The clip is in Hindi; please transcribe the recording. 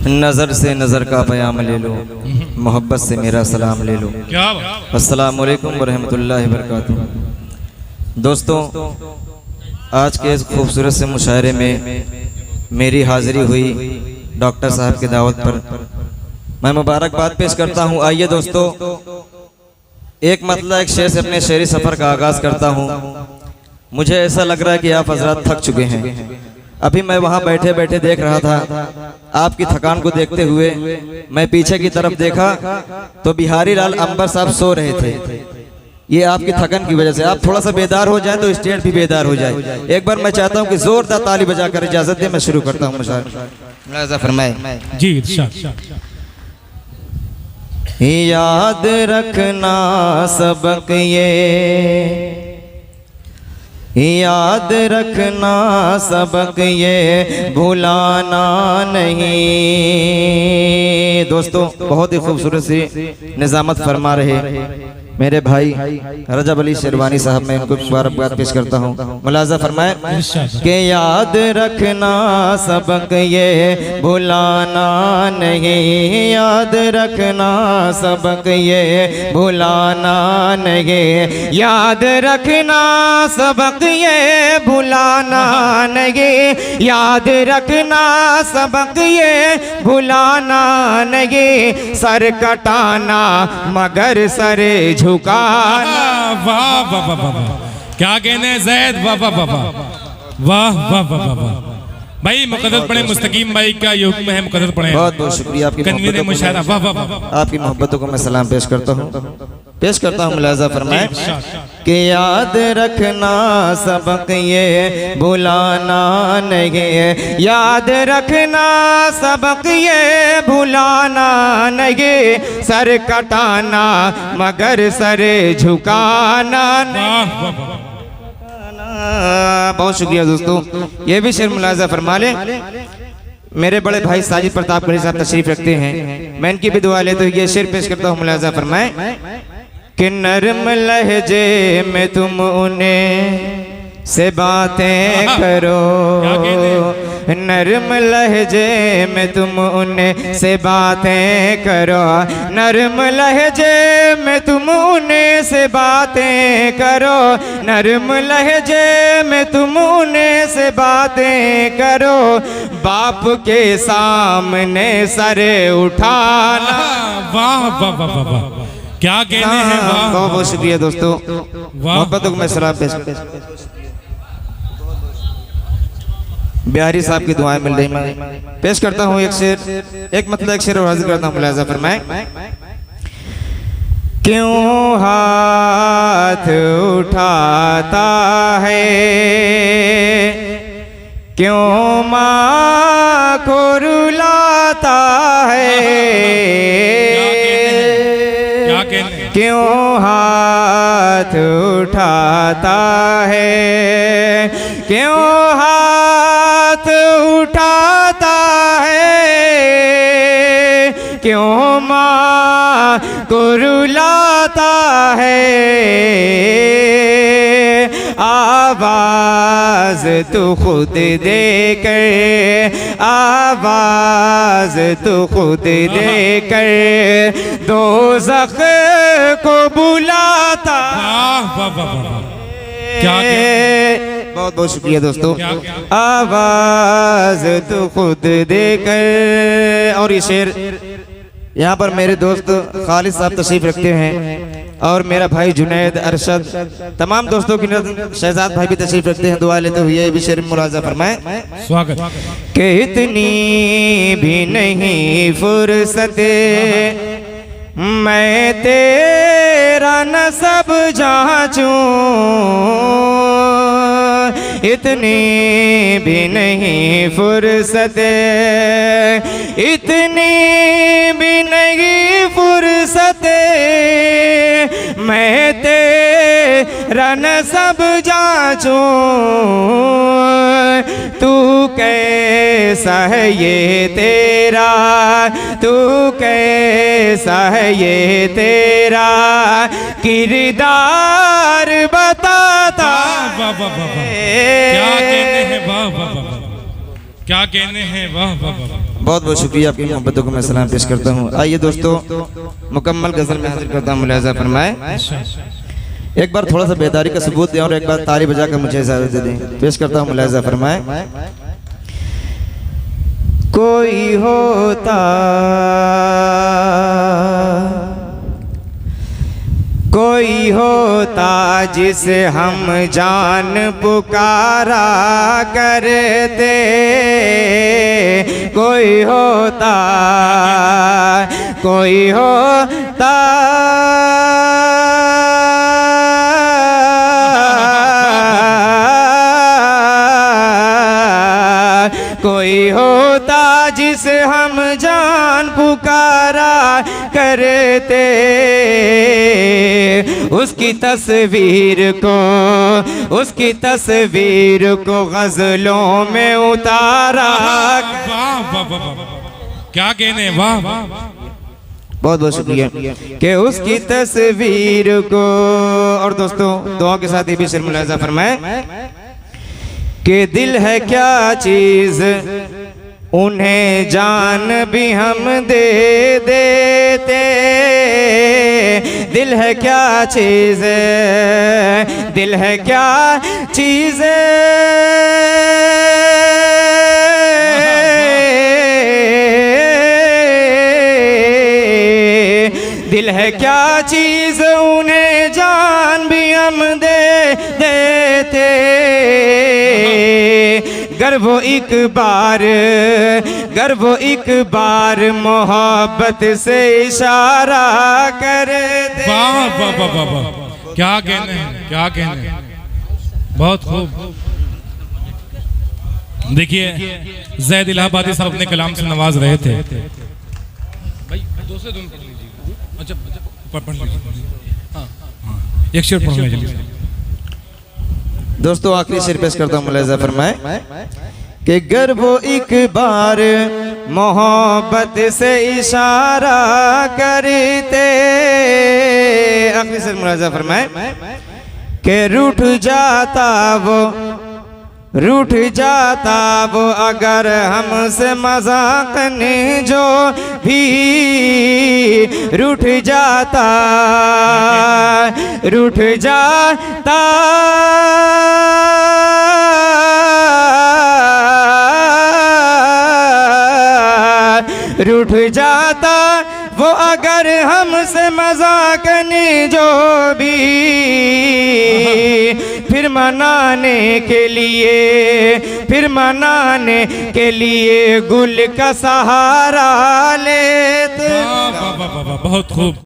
नज़र से नज़र का पयाम ले लो, मोहब्बत से मेरा सलाम ले लो। अस्सलाम वालेकुम वरहमतुल्लाहि वबरकातुहू। दोस्तों, आज के इस खूबसूरत से मुशायरे में मेरी हाज़िरी हुई डॉक्टर साहब की दावत पर। मैं मुबारकबाद पेश करता हूँ। आइए दोस्तों, एक मतलब एक शेर से अपने शेरी सफ़र का आगाज़ करता हूँ। मुझे ऐसा लग रहा है कि आप हजरात थक चुके हैं। अभी मैं वहाँ बैठे बैठे देख रहा था, आपकी थकान को देखते हुए मैं पीछे की तरफ देखा तो बिहारी लाल अंबर साहब सो रहे थे। ये आपकी थकन की वजह से। आप थोड़ा सा बेदार हो जाए तो स्टेज भी बेदार हो जाए। एक बार मैं चाहता हूँ कि जोरदार ताली बजाकर इजाजत दे, मैं शुरू करता हूँ मुशायरा। फरमाए जी। याद रखना सबक ये, याद रखना सबक ये भुलाना नहीं। दोस्तों, बहुत ही खूबसूरत सी निजामत फरमा रहे मेरे भाई रजब अली शेरवानी साहब, मैं उनको मुबारकबाद पेश करता हूँ। मुलाजा फरमाए कि याद रखना सबक ये भुलाना नहीं, याद रखना सबक ये भुलाना नहीं, याद रखना सबक ये भुलाना नहीं, याद रखना सबक ये भुलाना नहीं, सर कटाना मगर सरे झुकाना। वाह वाह वाह वाह, क्या कहने जैद, वाह वाह वाह वाह वाह वाह वाह। भाई मुकद्दर पढ़े, मुस्तकीम भाई का ये हुक्म है, मुकद्दर पढ़े। बहुत बहुत शुक्रिया आपकी कन्वीनर मुशायरा, वाह वाह वाह। आपकी मोहब्बतों को मैं सलाम पेश करता हूँ। मुलाजा फरमाए कि याद रखना सबक ये भुलाना नहीं, याद रखना सबक ये भुलाना नहीं, सर कटाना मगर सरे झुकाना नहीं। बहुत शुक्रिया दोस्तों। ये भी शेर मुलाजा फरमा ले। मेरे बड़े भाई साजिद प्रताप गढ़ी साहब तशरीफ रखते हैं, मैं इनकी भी दुआ ले तो ये शेर पेश करता हूँ। मुलाजा फरमाए कि नरम लहजे में तुम उन्हें से बातें करो, नरम लहजे में तुम उन्हें से बातें करो, नरम लहजे में तुम उन्हें से बातें करो, नरम लहजे में तुम उन्हें से बातें करो, बाप के सामने सरे उठाना। वाह वाह वाह वाह, क्या कहने हैं। बहुत बहुत शुक्रिया दोस्तों, मोहब्बतों को मैं सलाम पेश। बिहारी साहब की दुआएं मिल रही, मैं पेश करता हूँ एक शेर, एक मतलब एक शेर और हाजिर करता हूँ। मुलाजा फरमाए क्यों हाथ उठाता है, क्यों माँ को रुलाता है, क्यों हाथ उठाता है, क्यों हाथ उठाता है, क्यों माँ को रुलाता है, आवाज तू खुद दे कर, आवाज तू खुद दे कर दोज़ख को बुलाता। क्या बहुत बहुत शुक्रिया दोस्तों। आवाज तू खुद दे कर। और ये शेर यहाँ पर मेरे दोस्त खालिद साहब तशरीफ रखते हैं और मेरा भाई जुनैद, अरशद, तमाम दोस्तों की शहजाद भाई भी तशरीफ रखते हैं। दुआ लेते हुए भी शेर मुलाजा फरमाए। स्वागत। कि इतनी भी नहीं फुर्सत मैं तेरा नसब जांचूं, इतनी भी नहीं फुर्सत, इतनी भी नहीं फुर्सत मैं तेरा नसब जांचूं, तू कैसा है ये तेरा, तू कैसा है ये तेरा किरदार बताता। क्या कहने हैं, वाह वाह वाह, क्या कहने हैं, वाह वाह वाह। बहुत बहुत शुक्रिया, आपकी मोहब्बतों को मैं सलाम पेश करता हूँ। आइए दोस्तों, मुकम्मल गजल में हाजिर करता हूँ, मुलाहिजा फरमाए। एक बार थोड़ा सा बेदारी का सबूत दें और एक बार ताली बजाकर मुझे इजाजत दे दें। पेश करता हूँ, मुलाहिजा फरमाए। कोई होता कोई होता जिसे हम जान पुकारा करते, कोई होता कोई होता कोई होता जिसे हम जान पुकारा करते, उसकी तस्वीर को गजलों में उतारा। वाह वाह वाह, क्या कहने, वाह वाह, बहुत बहुत शुक्रिया कि उसकी तस्वीर को। और दोस्तों दुआ के साथ ये भी शेर मुलाहिजा फरमाए कि दिल है क्या चीज उन्हें जान भी हम दे देते, दिल है क्या चीज, दिल है क्या चीज, दिल है क्या चीज उन्हें जान भी हम दे देते, गर वो एक बार मोहब्बत से इशारा करे दे। वाह वाह वाह वाह वाह, क्या कहने, क्या कहने, बहुत खूब। देखिए ज़ैद इलाहाबादी साहब अपने कलाम से नवाज रहे थे। भाई दूसरे धुन पढ़ लीजिए। अच्छा पढ़ लीजिए, हाँ एक शेर पढ़ लीजिए। दोस्तों आखिरी शेर पेश करता हूँ, मुलाहिजा फरमाए कि गर वो एक बार मोहब्बत से इशारा करते, आखिरी शेर मुलाहिजा फरमाए कि रूठ जाता वो अगर हमसे मजाक ने जो भी, रूठ जाता रूठ जाता वो अगर हमसे मजाक ने जो भी, फिर मनाने के लिए गुल का सहारा लेते। बहुत खूब।